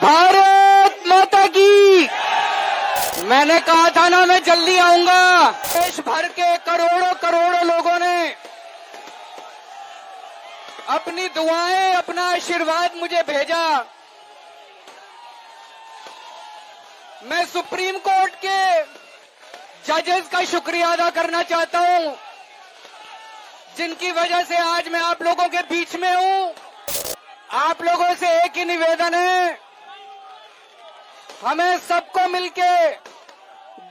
भारत माता की। मैंने कहा था ना मैं जल्दी आऊंगा। देश भर के करोड़ों करोड़ों लोगों ने अपनी दुआएं, अपना आशीर्वाद मुझे भेजा। मैं सुप्रीम कोर्ट के जजेस का शुक्रिया अदा करना चाहता हूं, जिनकी वजह से आज मैं आप लोगों के बीच में हूं। आप लोगों से एक ही निवेदन है, हमें सबको मिलके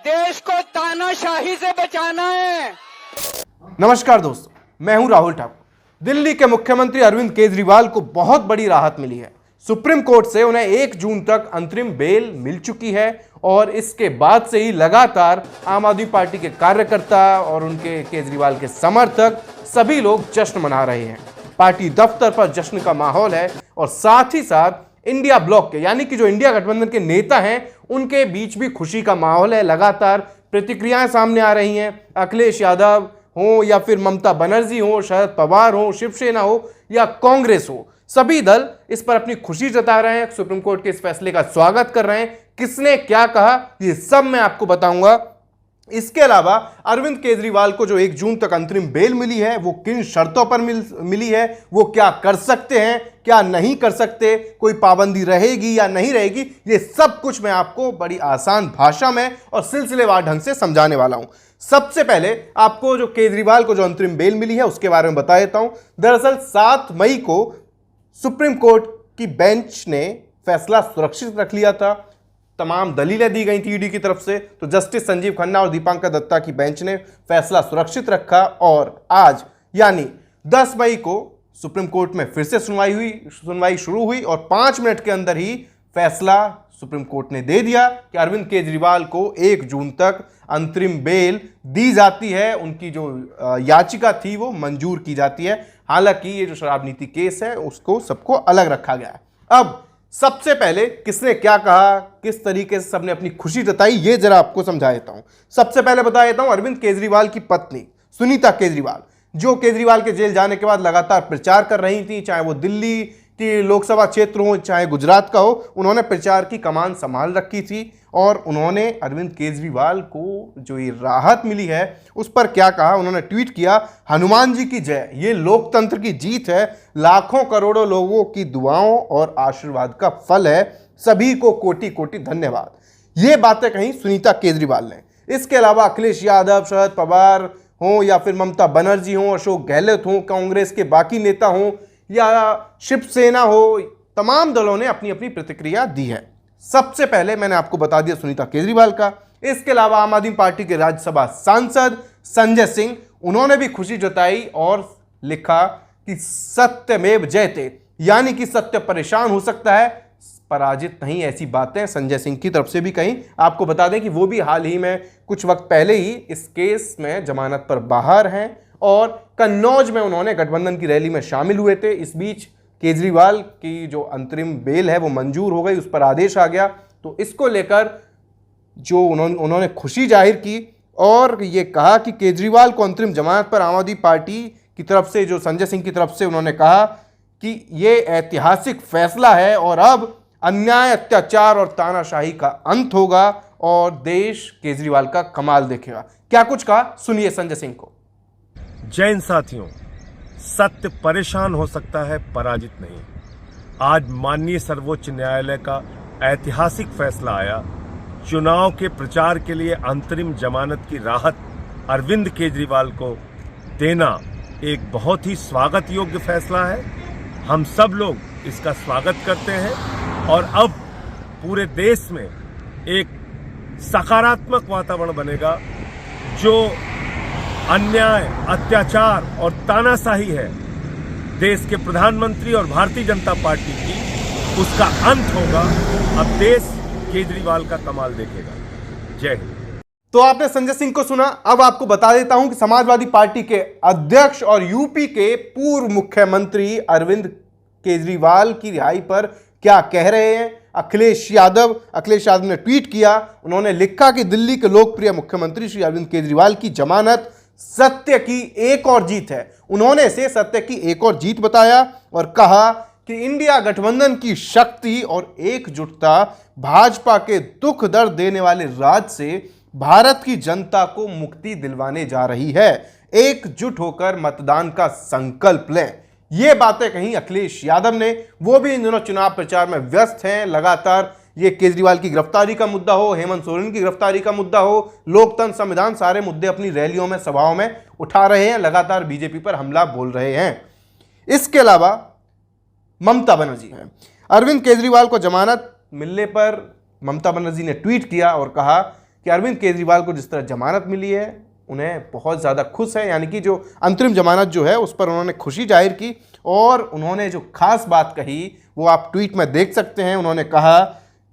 देश को तानाशाही से बचाना है। नमस्कार दोस्तों, मैं हूं राहुल ठाकुर। दिल्ली के मुख्यमंत्री अरविंद केजरीवाल को बहुत बड़ी राहत मिली है। सुप्रीम कोर्ट से उन्हें 1 जून तक अंतरिम बेल मिल चुकी है और इसके बाद से ही लगातार आम आदमी पार्टी के कार्यकर्ता और उनके केजरीवाल के समर्थक सभी लोग जश्न मना रहे हैं। पार्टी दफ्तर पर जश्न का माहौल है और साथ ही साथ इंडिया ब्लॉक के यानी कि जो इंडिया गठबंधन के नेता हैं उनके बीच भी खुशी का माहौल है। लगातार प्रतिक्रियाएं सामने आ रही हैं। अखिलेश यादव हो या फिर ममता बनर्जी हो, शरद पवार हो, शिवसेना हो या कांग्रेस हो, सभी दल इस पर अपनी खुशी जता रहे हैं। सुप्रीम कोर्ट के इस फैसले का स्वागत कर रहे हैं। किसने क्या कहा ये सब मैं आपको बताऊंगा। इसके अलावा अरविंद केजरीवाल को जो 1 जून तक अंतरिम बेल मिली है वो किन शर्तों पर मिली है, वो क्या कर सकते हैं, क्या नहीं कर सकते, कोई पाबंदी रहेगी या नहीं रहेगी, ये सब कुछ मैं आपको बड़ी आसान भाषा में और सिलसिलेवार ढंग से समझाने वाला हूं। सबसे पहले आपको जो केजरीवाल को जो अंतरिम बेल मिली है उसके बारे में बता देता हूं। दरअसल 7 मई को सुप्रीम कोर्ट की बेंच ने फैसला सुरक्षित रख लिया था। तमाम दलीलें दी गई थी ईडी की तरफ से, तो जस्टिस संजीव खन्ना और दीपांकर दत्ता की बेंच ने फैसला सुरक्षित रखा और आज यानी 10 मई को सुप्रीम कोर्ट में फिर से सुनवाई शुरू हुई और 5 मिनट के अंदर ही फैसला सुप्रीम कोर्ट ने दे दिया कि अरविंद केजरीवाल को 1 जून तक अंतरिम बेल दी जाती है। उनकी जो याचिका थी वो मंजूर की जाती है। हालांकि ये जो शराब नीति केस है उसको सबको अलग रखा गया है। अब सबसे पहले किसने क्या कहा, किस तरीके से सबने अपनी खुशी जताई, ये जरा आपको समझा देता हूं। सबसे पहले बता देता हूं, अरविंद केजरीवाल की पत्नी सुनीता केजरीवाल, जो केजरीवाल के जेल जाने के बाद लगातार प्रचार कर रही थी, चाहे वो दिल्ली की लोकसभा क्षेत्र हो चाहे गुजरात का हो, उन्होंने प्रचार की कमान संभाल रखी थी और उन्होंने अरविंद केजरीवाल को जो ये राहत मिली है उस पर क्या कहा। उन्होंने ट्वीट किया, हनुमान जी की जय, ये लोकतंत्र की जीत है, लाखों करोड़ों लोगों की दुआओं और आशीर्वाद का फल है, सभी को कोटि कोटि धन्यवाद। ये बातें कही सुनीता केजरीवाल ने। इसके अलावा अखिलेश यादव, शरद पवार हो या फिर ममता बनर्जी हो, अशोक गहलोत हो, कांग्रेस के बाकी नेता हो या शिवसेना हो, तमाम दलों ने अपनी अपनी प्रतिक्रिया दी है। सबसे पहले मैंने आपको बता दिया सुनीता केजरीवाल का। इसके अलावा आम आदमी पार्टी के राज्यसभा सांसद संजय सिंह, उन्होंने भी खुशी जताई और लिखा कि सत्यमेव जयते, यानी कि सत्य परेशान हो सकता है, पराजित नहीं। ऐसी बातें संजय सिंह की तरफ से भी कहीं। आपको बता दें कि वो भी हाल ही में कुछ वक्त पहले ही इस केस में जमानत पर बाहर हैं और कन्नौज में उन्होंने गठबंधन की रैली में शामिल हुए थे। इस बीच केजरीवाल की जो अंतरिम बेल है वो मंजूर हो गई, उस पर आदेश आ गया। तो इसको लेकर जो उन्होंने खुशी जाहिर की और ये कहा कि केजरीवाल को अंतरिम जमानत पर आम आदमी पार्टी की तरफ से, जो संजय सिंह की तरफ से, उन्होंने कहा कि ये ऐतिहासिक फैसला है और अब अन्याय, अत्याचार और तानाशाही का अंत होगा और देश केजरीवाल का कमाल देखेगा। क्या कुछ कहा, सुनिए संजय सिंह को। जैन साथियों, सत्य परेशान हो सकता है, पराजित नहीं। आज माननीय सर्वोच्च न्यायालय का ऐतिहासिक फैसला आया। चुनाव के प्रचार के लिए अंतरिम जमानत की राहत अरविंद केजरीवाल को देना एक बहुत ही स्वागत योग्य फैसला है। हम सब लोग इसका स्वागत करते हैं और अब पूरे देश में एक सकारात्मक वातावरण बनेगा। जो अन्याय, अत्याचार और तानाशाही है देश के प्रधानमंत्री और भारतीय जनता पार्टी की, उसका अंत होगा। अब देश केजरीवाल का कमाल देखेगा। जय हिंद। तो आपने संजय सिंह को सुना। अब आपको बता देता हूं कि समाजवादी पार्टी के अध्यक्ष और यूपी के पूर्व मुख्यमंत्री अरविंद केजरीवाल की रिहाई पर क्या कह रहे हैं। अखिलेश यादव ने ट्वीट किया, उन्होंने लिखा कि दिल्ली के लोकप्रिय मुख्यमंत्री श्री अरविंद केजरीवाल की जमानत सत्य की एक और जीत है। उन्होंने इसे सत्य की एक और जीत बताया और कहा कि इंडिया गठबंधन की शक्ति और एकजुटता भाजपा के दुख दर्द देने वाले राज से भारत की जनता को मुक्ति दिलवाने जा रही है। एकजुट होकर मतदान का संकल्प लें। ये बातें कही अखिलेश यादव ने, वो भी इन दिनों चुनाव प्रचार में व्यस्त हैं। लगातार ये केजरीवाल की गिरफ्तारी का मुद्दा हो, हेमंत सोरेन की गिरफ्तारी का मुद्दा हो, लोकतंत्र संविधान, सारे मुद्दे अपनी रैलियों में, सभाओं में उठा रहे हैं। लगातार बीजेपी पर हमला बोल रहे हैं। इसके अलावा ममता बनर्जी हैं। अरविंद केजरीवाल को जमानत मिलने पर ममता बनर्जी ने ट्वीट किया और कहा कि अरविंद केजरीवाल को जिस तरह जमानत मिली है उन्हें बहुत ज़्यादा खुश है। यानी कि जो अंतरिम जमानत जो है उस पर उन्होंने खुशी जाहिर की और उन्होंने जो खास बात कही वो आप ट्वीट में देख सकते हैं। उन्होंने कहा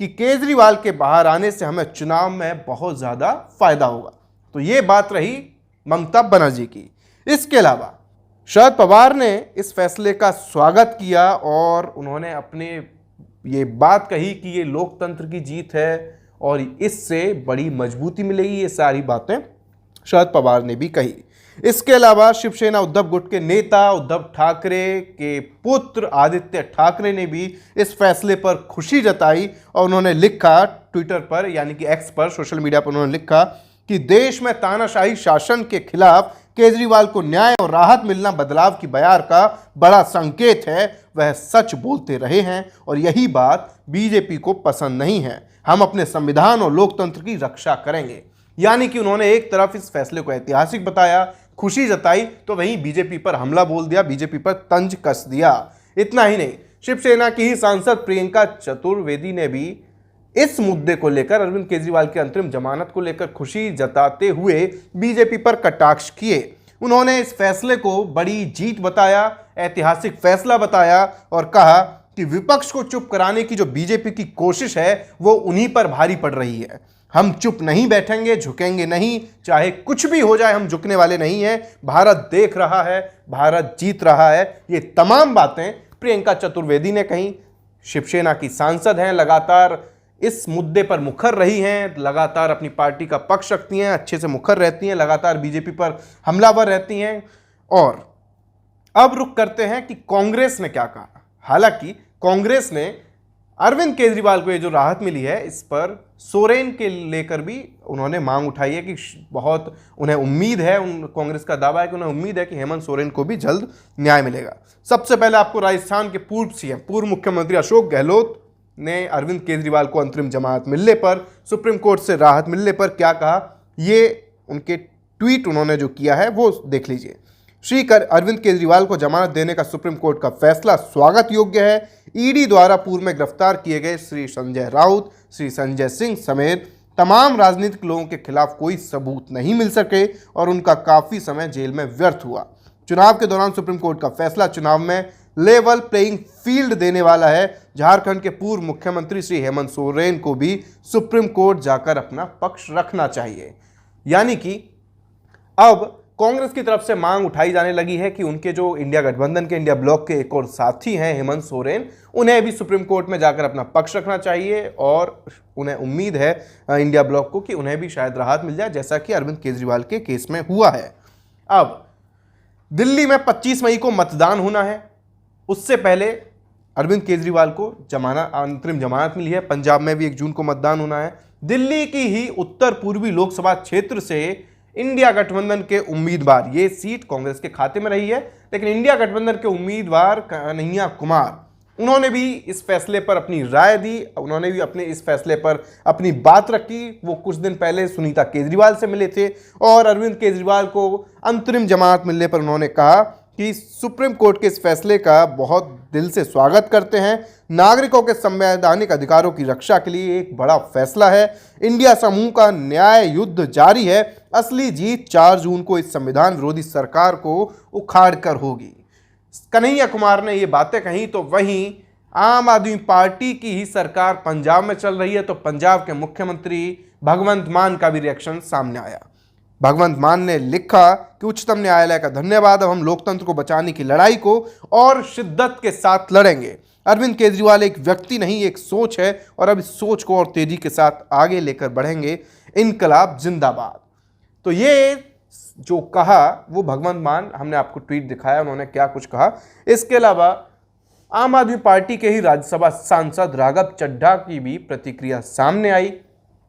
कि केजरीवाल के बाहर आने से हमें चुनाव में बहुत ज़्यादा फायदा होगा। तो ये बात रही ममता बनर्जी की। इसके अलावा शरद पवार ने इस फैसले का स्वागत किया और उन्होंने अपने ये बात कही कि ये लोकतंत्र की जीत है और इससे बड़ी मजबूती मिलेगी। ये सारी बातें शरद पवार ने भी कही। इसके अलावा शिवसेना उद्धव गुट के नेता उद्धव ठाकरे के पुत्र आदित्य ठाकरे ने भी इस फैसले पर खुशी जताई और उन्होंने लिखा ट्विटर पर, यानी कि एक्स पर, सोशल मीडिया पर उन्होंने लिखा कि देश में तानाशाही शासन के खिलाफ केजरीवाल को न्याय और राहत मिलना बदलाव की बयार का बड़ा संकेत है। वह सच बोलते रहे हैं और यही बात बीजेपी को पसंद नहीं है। हम अपने संविधान और लोकतंत्र की रक्षा करेंगे। यानी कि उन्होंने एक तरफ इस फैसले को ऐतिहासिक बताया, खुशी जताई, तो वहीं बीजेपी पर हमला बोल दिया, बीजेपी पर तंज कस दिया। इतना ही नहीं, शिवसेना की ही सांसद प्रियंका चतुर्वेदी ने भी इस मुद्दे को लेकर, अरविंद केजरीवाल की अंतरिम जमानत को लेकर खुशी जताते हुए बीजेपी पर कटाक्ष किए। उन्होंने इस फैसले को बड़ी जीत बताया, ऐतिहासिक फैसला बताया और कहा कि विपक्ष को चुप कराने की जो बीजेपी की कोशिश है वो उन्हीं पर भारी पड़ रही है। हम चुप नहीं बैठेंगे, झुकेंगे नहीं, चाहे कुछ भी हो जाए हम झुकने वाले नहीं हैं। भारत देख रहा है, भारत जीत रहा है। ये तमाम बातें प्रियंका चतुर्वेदी ने कही। शिवसेना की सांसद हैं, लगातार इस मुद्दे पर मुखर रही हैं, लगातार अपनी पार्टी का पक्ष रखती हैं, अच्छे से मुखर रहती हैं, लगातार बीजेपी पर हमलावर रहती हैं। और अब रुख करते हैं कि कांग्रेस ने क्या कहा। हालांकि कांग्रेस ने अरविंद केजरीवाल को ये जो राहत मिली है इस पर सोरेन के लेकर भी उन्होंने मांग उठाई है कि बहुत उन्हें उम्मीद है, कांग्रेस का दावा है कि उन्हें उम्मीद है कि हेमंत सोरेन को भी जल्द न्याय मिलेगा। सबसे पहले आपको राजस्थान के पूर्व सीएम, पूर्व मुख्यमंत्री अशोक गहलोत ने अरविंद केजरीवाल को अंतरिम जमानत मिलने पर, सुप्रीम कोर्ट से राहत मिलने पर क्या कहा, ये उनके ट्वीट उन्होंने जो किया है वो देख लीजिए। श्री अरविंद केजरीवाल को जमानत देने का सुप्रीम कोर्ट का फैसला स्वागत योग्य है। ईडी द्वारा पूर्व में गिरफ्तार किए गए श्री संजय राउत, श्री संजय सिंह समेत तमाम राजनीतिक लोगों के खिलाफ कोई सबूत नहीं मिल सके और उनका काफी समय जेल में व्यर्थ हुआ। चुनाव के दौरान सुप्रीम कोर्ट का फैसला चुनाव में लेवल प्लेइंग फील्ड देने वाला है। झारखंड के पूर्व मुख्यमंत्री श्री हेमंत सोरेन को भी सुप्रीम कोर्ट जाकर अपना पक्ष रखना चाहिए। यानी कि अब कांग्रेस की तरफ से मांग उठाई जाने लगी है कि उनके जो इंडिया गठबंधन के, इंडिया ब्लॉक के एक और साथी हैं हेमंत सोरेन, उन्हें भी सुप्रीम कोर्ट में जाकर अपना पक्ष रखना चाहिए और उन्हें उम्मीद है इंडिया ब्लॉक को कि उन्हें भी शायद राहत मिल जाए, जैसा कि अरविंद केजरीवाल के केस में हुआ है। अब दिल्ली में 25 मई को मतदान होना है। उससे पहले अरविंद केजरीवाल को अंतरिम जमानत मिली है। पंजाब में भी 1 जून को मतदान होना है। दिल्ली की ही उत्तर पूर्वी लोकसभा क्षेत्र से इंडिया गठबंधन के उम्मीदवार, ये सीट कांग्रेस के खाते में रही है, लेकिन इंडिया गठबंधन के उम्मीदवार कन्हैया कुमार, उन्होंने भी इस फैसले पर अपनी राय दी, उन्होंने भी अपने इस फैसले पर अपनी बात रखी। वो कुछ दिन पहले सुनीता केजरीवाल से मिले थे और अरविंद केजरीवाल को अंतरिम जमानत मिलने पर उन्होंने कहा कि सुप्रीम कोर्ट के इस फैसले का बहुत दिल से स्वागत करते हैं। नागरिकों के संवैधानिक अधिकारों की रक्षा के लिए एक बड़ा फैसला है। इंडिया समूह का न्याय युद्ध जारी है। असली जीत 4 जून को इस संविधान विरोधी सरकार को उखाड़ कर होगी। कन्हैया कुमार ने ये बातें कही तो वहीं आम आदमी पार्टी की ही सरकार पंजाब में चल रही है, तो पंजाब के मुख्यमंत्री भगवंत मान का भी रिएक्शन सामने आया। भगवंत मान ने लिखा कि उच्चतम न्यायालय का धन्यवाद, अब हम लोकतंत्र को बचाने की लड़ाई को और शिद्दत के साथ लड़ेंगे। अरविंद केजरीवाल एक व्यक्ति नहीं, एक सोच है और अब इस सोच को और तेजी के साथ आगे लेकर बढ़ेंगे। इनकलाब जिंदाबाद। तो ये जो कहा वो भगवंत मान, हमने आपको ट्वीट दिखाया उन्होंने क्या कुछ कहा। इसके अलावा आम आदमी पार्टी के ही राज्यसभा सांसद राघव चड्ढा की भी प्रतिक्रिया सामने आई।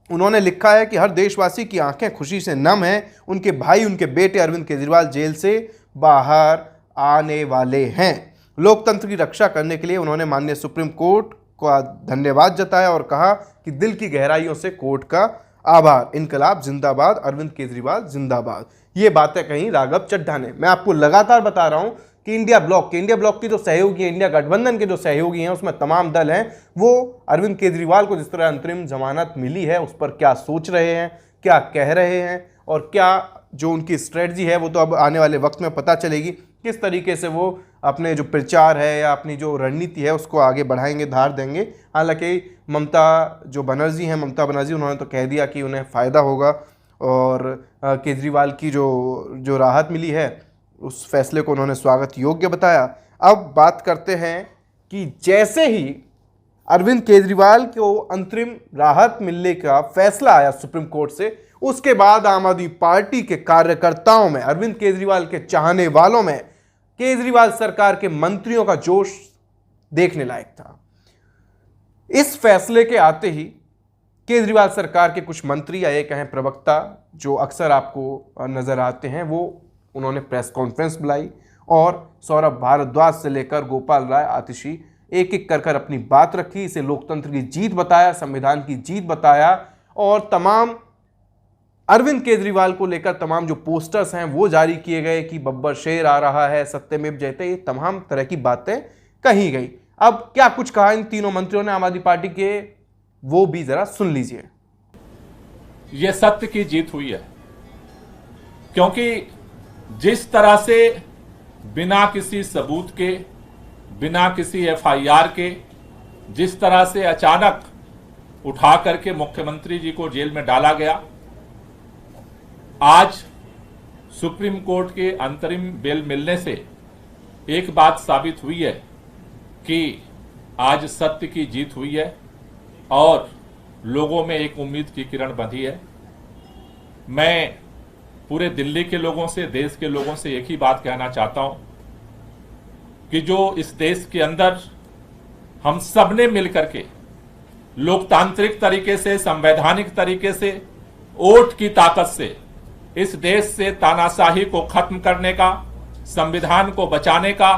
उन्होंने लिखा है कि हर देशवासी की आंखें खुशी से नम हैं, उनके भाई उनके बेटे अरविंद केजरीवाल जेल से बाहर आने वाले हैं। लोकतंत्र की रक्षा करने के लिए उन्होंने माननीय सुप्रीम कोर्ट का धन्यवाद जताया और कहा कि दिल की गहराइयों से कोर्ट का आभार। इनकलाब जिंदाबाद, अरविंद केजरीवाल जिंदाबाद। ये बातें कही राघव चड्ढा ने। मैं आपको लगातार बता रहा हूं कि इंडिया ब्लॉक की जो सहयोगी है, इंडिया गठबंधन के जो सहयोगी हैं, उसमें तमाम दल हैं, वो अरविंद केजरीवाल को जिस तरह अंतरिम जमानत मिली है उस पर क्या सोच रहे हैं, क्या कह रहे हैं और क्या जो उनकी स्ट्रेटजी है वो तो अब आने वाले वक्त में पता चलेगी। किस तरीके से वो अपने जो प्रचार है या अपनी जो रणनीति है उसको आगे बढ़ाएंगे, धार देंगे। हालांकि ममता बनर्जी उन्होंने तो कह दिया कि उन्हें फ़ायदा होगा और केजरीवाल की जो राहत मिली है उस फैसले को उन्होंने स्वागत योग्य बताया। अब बात करते हैं कि जैसे ही अरविंद केजरीवाल को अंतरिम राहत मिलने का फैसला आया सुप्रीम कोर्ट से, उसके बाद आम आदमी पार्टी के कार्यकर्ताओं में, अरविंद केजरीवाल के चाहने वालों में केजरीवाल सरकार के मंत्रियों का जोश देखने लायक था। इस फैसले के आते ही केजरीवाल सरकार के कुछ मंत्री या ये कहें प्रवक्ता जो अक्सर आपको नजर आते हैं, वो उन्होंने प्रेस कॉन्फ्रेंस बुलाई और सौरभ भारद्वाज से लेकर गोपाल राय आतिशी एक एक कर अपनी बात रखी। इसे लोकतंत्र की जीत बताया, संविधान की जीत बताया और तमाम अरविंद केजरीवाल को लेकर तमाम जो पोस्टर्स हैं वो जारी किए गए कि बब्बर शेर आ रहा है, सत्यमेव जयते, ये तमाम तरह की बातें कही गई। अब क्या कुछ कहा इन तीनों मंत्रियों ने आम आदमी पार्टी के, वो भी जरा सुन लीजिए। ये सत्य की जीत हुई है, क्योंकि जिस तरह से बिना किसी सबूत के, बिना किसी एफआईआर के, जिस तरह से अचानक उठा करके मुख्यमंत्री जी को जेल में डाला गया, आज सुप्रीम कोर्ट के अंतरिम बेल मिलने से एक बात साबित हुई है कि आज सत्य की जीत हुई है और लोगों में एक उम्मीद की किरण बंधी है। मैं पूरे दिल्ली के लोगों से, देश के लोगों से एक ही बात कहना चाहता हूं कि जो इस देश के अंदर हम सब ने मिलकर के लोकतांत्रिक तरीके से, संवैधानिक तरीके से, वोट की ताकत से इस देश से तानाशाही को खत्म करने का, संविधान को बचाने का,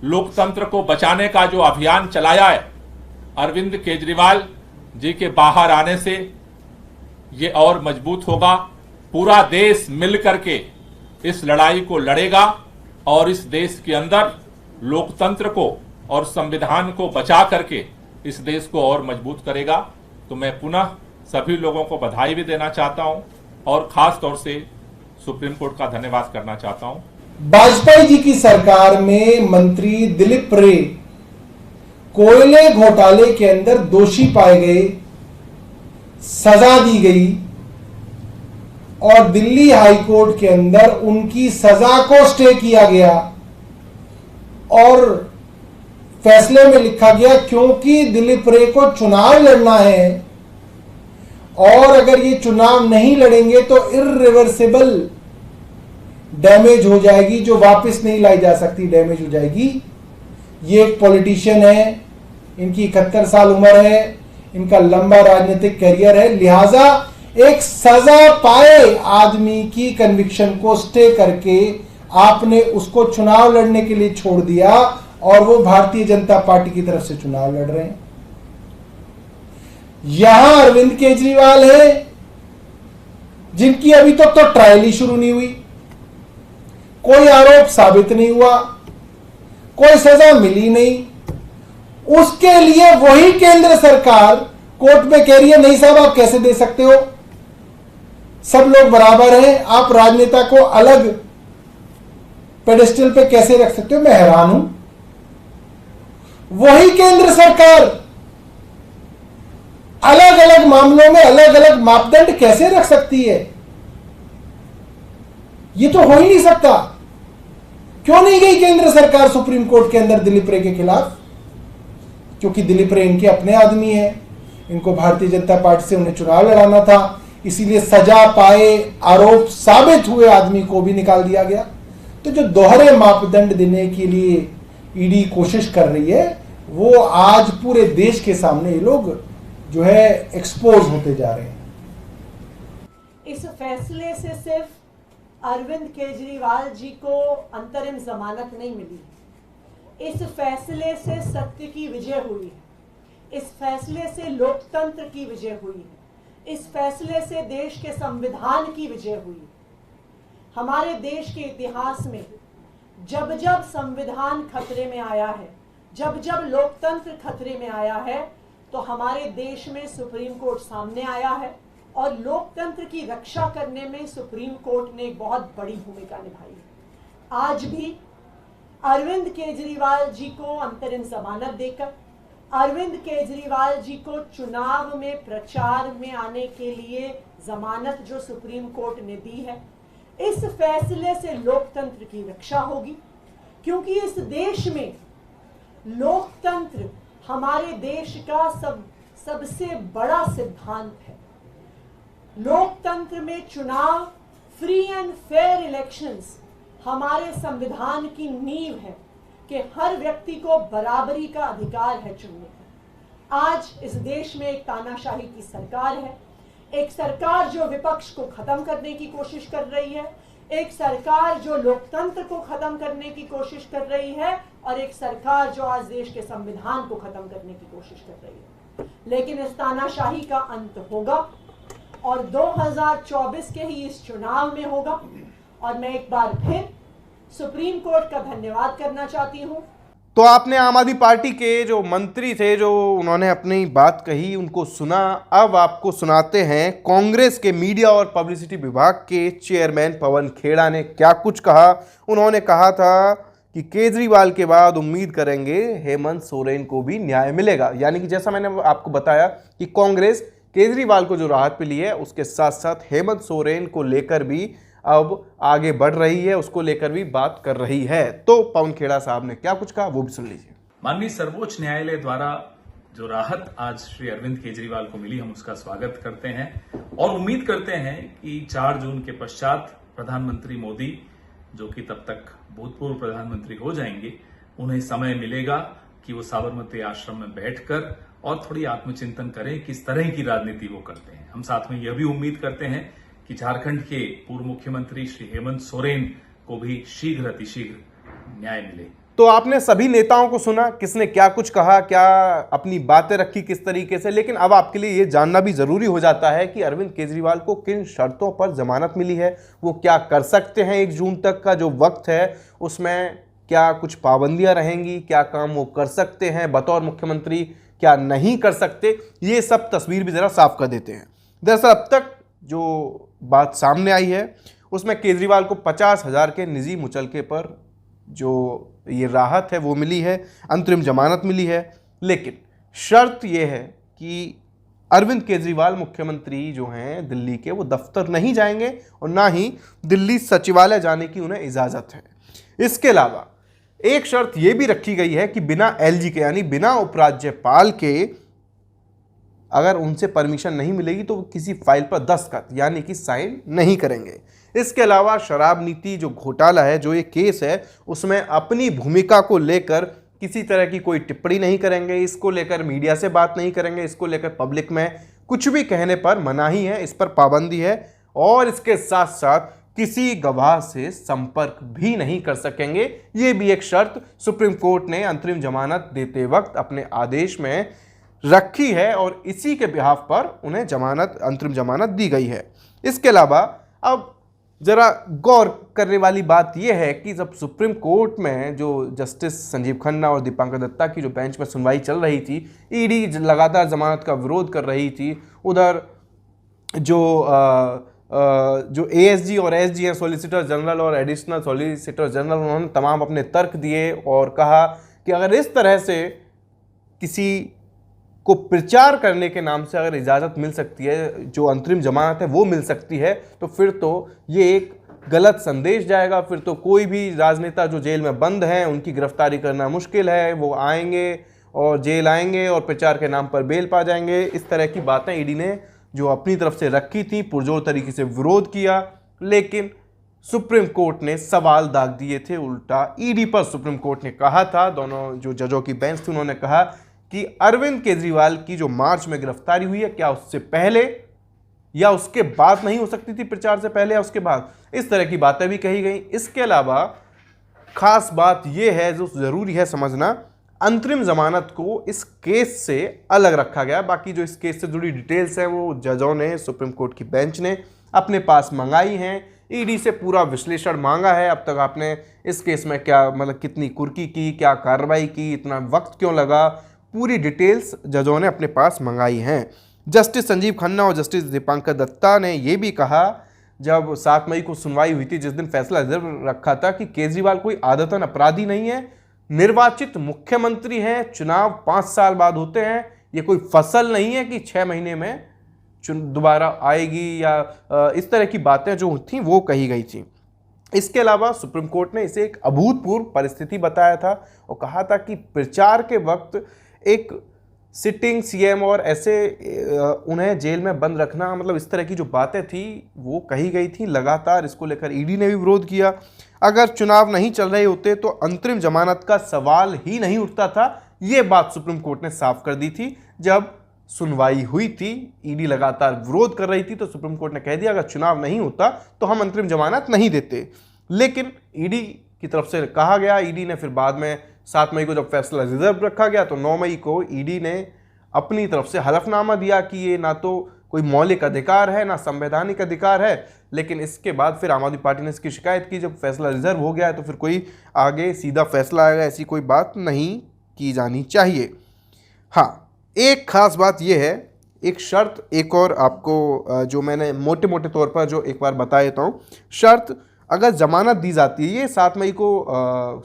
लोकतंत्र को बचाने का जो अभियान चलाया है, अरविंद केजरीवाल जी के बाहर आने से ये और मजबूत होगा। पूरा देश मिलकर के इस लड़ाई को लड़ेगा और इस देश के अंदर लोकतंत्र को और संविधान को बचा करके इस देश को और मजबूत करेगा। तो मैं पुनः सभी लोगों को बधाई भी देना चाहता हूं और खास तौर से सुप्रीम कोर्ट का धन्यवाद करना चाहता हूं। वाजपेयी जी की सरकार में मंत्री दिलीप रे कोयले घोटाले के अंदर दोषी पाए गए, सजा दी गई और दिल्ली हाई कोर्ट के अंदर उनकी सजा को स्टे किया गया और फैसले में लिखा गया क्योंकि दिलीप रे को चुनाव लड़ना है और अगर ये चुनाव नहीं लड़ेंगे तो इर्रिवर्सिबल डैमेज हो जाएगी, जो वापस नहीं लाई जा सकती डैमेज हो जाएगी। ये एक पॉलिटिशियन है, इनकी 71 साल उम्र है, इनका लंबा राजनीतिक करियर है, लिहाजा एक सजा पाए आदमी की कन्विक्शन को स्टे करके आपने उसको चुनाव लड़ने के लिए छोड़ दिया और वो भारतीय जनता पार्टी की तरफ से चुनाव लड़ रहे हैं। यहां अरविंद केजरीवाल है जिनकी अभी तक तो ट्रायल ही शुरू नहीं हुई, कोई आरोप साबित नहीं हुआ, कोई सजा मिली नहीं। उसके लिए वही केंद्र सरकार कोर्ट में कह रही है नहीं साहब आप कैसे दे सकते हो, सब लोग बराबर हैं, आप राजनेता को अलग पेडेस्टल पे कैसे रख सकते हो। मैं हैरान हूं, वही केंद्र सरकार अलग अलग मामलों में अलग अलग मापदंड कैसे रख सकती है, यह तो हो ही नहीं सकता। क्यों नहीं गई केंद्र सरकार सुप्रीम कोर्ट के अंदर दिलीप रे के खिलाफ? क्योंकि दिलीप रे इनके अपने आदमी है, इनको भारतीय जनता पार्टी से उन्हें चुनाव लड़ाना था, इसीलिए सजा पाए आरोप साबित हुए आदमी को भी निकाल दिया गया। तो जो दोहरे मापदंड देने के लिए ईडी कोशिश कर रही है वो आज पूरे देश के सामने ये लोग जो है एक्सपोज होते जा रहे हैं। इस फैसले से सिर्फ अरविंद केजरीवाल जी को अंतरिम जमानत नहीं मिली है, इस फैसले से सत्य की विजय हुई है, इस फैसले से लोकतंत्र की विजय हुई है, इस फैसले से देश के संविधान की विजय हुई है। हमारे देश के इतिहास में जब जब संविधान खतरे में आया है, जब जब लोकतंत्र खतरे में आया है, तो हमारे देश में सुप्रीम कोर्ट सामने आया है और लोकतंत्र की रक्षा करने में सुप्रीम कोर्ट ने एक बहुत बड़ी भूमिका निभाई है। आज भी अरविंद केजरीवाल जी को अंतरिम जमानत देकर, अरविंद केजरीवाल जी को चुनाव में प्रचार में आने के लिए जमानत जो सुप्रीम कोर्ट ने दी है, इस फैसले से लोकतंत्र की रक्षा होगी, क्योंकि इस देश में लोकतंत्र हमारे देश का सबसे बड़ा सिद्धांत है। लोकतंत्र में चुनाव, फ्री एंड फेयर इलेक्शंस हमारे संविधान की नींव है कि हर व्यक्ति को बराबरी का अधिकार है चुनने का। आज इस देश में एक तानाशाही की सरकार है, एक सरकार जो विपक्ष को खत्म करने की कोशिश कर रही है, एक सरकार जो लोकतंत्र को खत्म करने की कोशिश कर रही है, और एक सरकार जो आज देश के संविधान को खत्म करने की कोशिश कर रही है। लेकिन इस तानाशाही का अंत होगा और 2024 के ही इस चुनाव में होगा। और मैं एक बार फिर सुप्रीम कोर्ट का धन्यवाद करना चाहती हूं। तो आपने आम आदमी पार्टी के जो मंत्री थे, जो उन्होंने अपनी बात कही, उनको सुना। अब आपको सुनाते हैं कांग्रेस के मीडिया और पब्लिसिटी विभाग के चेयरमैन पवन खेड़ा ने क्या कुछ कहा। उन्होंने कहा था कि केजरीवाल के बाद उम्मीद करेंगे हेमंत सोरेन को भी न्याय मिलेगा। यानी कि जैसा मैंने आपको बताया कि कांग्रेस केजरीवाल को जो राहत मिली है, उसके साथ साथ हेमंत सोरेन को लेकर भी अब आगे बढ़ रही है, उसको लेकर भी बात कर रही है। तो पवन खेड़ा साहब ने क्या कुछ कहा, वो भी सुन लीजिए। माननीय सर्वोच्च न्यायालय द्वारा जो राहत आज श्री अरविंद केजरीवाल को मिली, हम उसका स्वागत करते हैं और उम्मीद करते हैं कि 4 जून के पश्चात प्रधानमंत्री मोदी, जो कि तब तक भूतपूर्व प्रधानमंत्री हो जाएंगे, उन्हें समय मिलेगा कि वो साबरमती आश्रम में बैठकर और थोड़ी आत्मचिंतन करें किस तरह की राजनीति वो करते हैं। हम साथ में यह भी उम्मीद करते हैं कि झारखंड के पूर्व मुख्यमंत्री श्री हेमंत सोरेन को भी शीघ्र अतिशीघ्र न्याय मिले। तो आपने सभी नेताओं को सुना, किसने क्या कुछ कहा, क्या अपनी बातें रखी किस तरीके से। लेकिन अब आपके लिए ये जानना भी जरूरी हो जाता है कि अरविंद केजरीवाल को किन शर्तों पर जमानत मिली है, वो क्या कर सकते हैं। 1 जून तक का जो वक्त है, उसमें क्या कुछ पाबंदियां रहेंगी, क्या काम वो कर सकते हैं बतौर मुख्यमंत्री, क्या नहीं कर सकते। ये सब तस्वीर भी जरा साफ कर देते हैं। दरअसल अब तक जो बात सामने आई है, उसमें केजरीवाल को 50,000 के निजी मुचलके पर जो ये राहत है वो मिली है, अंतरिम जमानत मिली है। लेकिन शर्त ये है कि अरविंद केजरीवाल मुख्यमंत्री जो हैं दिल्ली के, वो दफ्तर नहीं जाएंगे और ना ही दिल्ली सचिवालय जाने की उन्हें इजाज़त है। इसके अलावा एक शर्त ये भी रखी गई है कि बिना एलजी के, यानी बिना उपराज्यपाल के, अगर उनसे परमिशन नहीं मिलेगी तो वो किसी फाइल पर दस्तखत यानी कि साइन नहीं करेंगे। इसके अलावा शराब नीति जो घोटाला है, जो ये केस है, उसमें अपनी भूमिका को लेकर किसी तरह की कोई टिप्पणी नहीं करेंगे, इसको लेकर मीडिया से बात नहीं करेंगे, इसको लेकर पब्लिक में कुछ भी कहने पर मनाही है, इस पर पाबंदी है। और इसके साथ साथ किसी गवाह से संपर्क भी नहीं कर सकेंगे। ये भी एक शर्त सुप्रीम कोर्ट ने अंतरिम जमानत देते वक्त अपने आदेश में रखी है और इसी के बिहाफ पर उन्हें अंतरिम जमानत दी गई है। इसके अलावा अब जरा गौर करने वाली बात यह है कि जब सुप्रीम कोर्ट में जो जस्टिस संजीव खन्ना और दीपांकर दत्ता की जो बेंच में सुनवाई चल रही थी, ईडी लगातार जमानत का विरोध कर रही थी, उधर जो एएसजी और एसजी हैं, सॉलिसिटर जनरल और एडिशनल सॉलिसिटर जनरल, उन्होंने तमाम अपने तर्क दिए और कहा कि अगर इस तरह से किसी को प्रचार करने के नाम से अगर इजाज़त मिल सकती है, जो अंतरिम जमानत है वो मिल सकती है, तो फिर तो ये एक गलत संदेश जाएगा। फिर तो कोई भी राजनेता जो जेल में बंद हैं उनकी गिरफ्तारी करना मुश्किल है, वो आएंगे और जेल आएंगे और प्रचार के नाम पर बेल पा जाएंगे। इस तरह की बातें ईडी ने जो अपनी तरफ से रखी थी, पुरजोर तरीके से विरोध किया। लेकिन सुप्रीम कोर्ट ने सवाल दाग दिए थे उल्टा ईडी पर। सुप्रीम कोर्ट ने कहा था, दोनों जो जजों की बेंच थी उन्होंने कहा कि अरविंद केजरीवाल की जो मार्च में गिरफ्तारी हुई है, क्या उससे पहले या उसके बाद नहीं हो सकती थी, प्रचार से पहले या उसके बाद, इस तरह की बातें भी कही गई। इसके अलावा खास बात यह है जो जरूरी है समझना, अंतरिम जमानत को इस केस से अलग रखा गया। बाकी जो इस केस से जुड़ी डिटेल्स हैं वो जजों ने, सुप्रीम कोर्ट की बेंच ने अपने पास मंगाई हैं। ईडी से पूरा विश्लेषण मांगा है, अब तक आपने इस केस में क्या मतलब कितनी कुर्की की, क्या कार्रवाई की, इतना वक्त क्यों लगा, पूरी डिटेल्स जजों ने अपने पास मंगाई हैं। जस्टिस संजीव खन्ना और जस्टिस दीपांकर दत्ता ने यह भी कहा जब 7 मई को सुनवाई हुई थी, जिस दिन फैसला रिजर्व रखा था, कि केजरीवाल कोई आदतन अपराधी नहीं है, निर्वाचित मुख्यमंत्री हैं, चुनाव 5 साल बाद होते हैं, ये कोई फसल नहीं है कि 6 महीने में दोबारा आएगी, या इस तरह की बातें जो थी वो कही गई थी। इसके अलावा सुप्रीम कोर्ट ने इसे एक अभूतपूर्व परिस्थिति बताया था और कहा था कि प्रचार के वक्त एक सिटिंग सीएम और ऐसे उन्हें जेल में बंद रखना, मतलब इस तरह की जो बातें थी वो कही गई थी लगातार। इसको लेकर ईडी ने भी विरोध किया। अगर चुनाव नहीं चल रहे होते तो अंतरिम जमानत का सवाल ही नहीं उठता था, ये बात सुप्रीम कोर्ट ने साफ कर दी थी। जब सुनवाई हुई थी, ईडी लगातार विरोध कर रही थी, तो सुप्रीम कोर्ट ने कह दिया अगर चुनाव नहीं होता तो हम अंतरिम जमानत नहीं देते। लेकिन ईडी की तरफ से कहा गया, ईडी ने फिर बाद में 7 मई को जब फैसला रिजर्व रखा गया तो 9 मई को ईडी ने अपनी तरफ से हलफनामा दिया कि ये ना तो कोई मौलिक अधिकार है ना संवैधानिक अधिकार है। लेकिन इसके बाद फिर आम आदमी पार्टी ने इसकी शिकायत की, जब फैसला रिजर्व हो गया है तो फिर कोई आगे सीधा फैसला आएगा, ऐसी कोई बात नहीं की जानी चाहिए। हाँ, एक खास बात यह है, एक शर्त एक और आपको जो मैंने मोटे मोटे तौर पर जो एक बार बता देता हूँ। शर्त, अगर जमानत दी जाती है, ये 7 मई को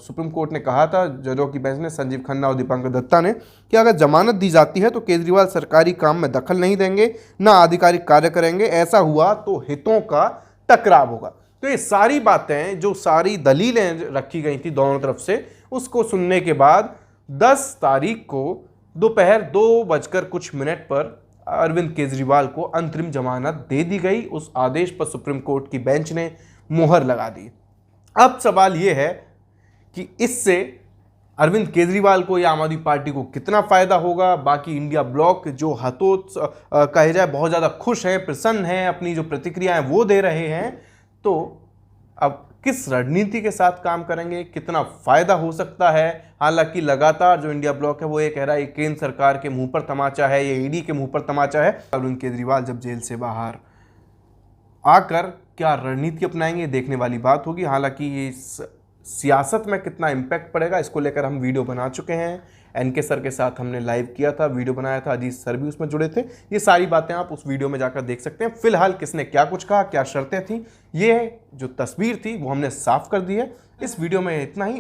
सुप्रीम कोर्ट ने कहा था, जजों की बेंच ने, संजीव खन्ना और दीपांकर दत्ता ने, कि अगर जमानत दी जाती है तो केजरीवाल सरकारी काम में दखल नहीं देंगे, ना आधिकारिक कार्य करेंगे, ऐसा हुआ तो हितों का टकराव होगा। तो ये सारी बातें, जो सारी दलीलें रखी गई थी दोनों तरफ से, उसको सुनने के बाद 10 तारीख को दोपहर 2:कुछ पर अरविंद केजरीवाल को अंतरिम जमानत दे दी गई। उस आदेश पर सुप्रीम कोर्ट की बेंच ने मुहर लगा दी। अब सवाल यह है कि इससे अरविंद केजरीवाल को या आम आदमी पार्टी को कितना फायदा होगा। बाकी इंडिया ब्लॉक जो कहे जाए बहुत ज़्यादा खुश हैं, प्रसन्न हैं, अपनी जो प्रतिक्रियाएं वो दे रहे हैं। तो अब किस रणनीति के साथ काम करेंगे, कितना फायदा हो सकता है। हालांकि लगातार जो इंडिया ब्लॉक है वो ये कह रहा है ये केंद्र सरकार के मुंह पर तमाचा है, ये ईडी के मुंह पर तमाचा है। अरविंद केजरीवाल जब जेल से बाहर आकर क्या रणनीति अपनाएंगे, देखने वाली बात होगी। हालांकि ये सियासत में कितना इम्पैक्ट पड़ेगा, इसको लेकर हम वीडियो बना चुके हैं। एनके सर के साथ हमने लाइव किया था, वीडियो बनाया था, अजीत सर भी उसमें जुड़े थे। ये सारी बातें आप उस वीडियो में जाकर देख सकते हैं। फिलहाल किसने क्या कुछ कहा, क्या शर्तें थी, ये जो तस्वीर थी वो हमने साफ कर दी है। इस वीडियो में इतना ही।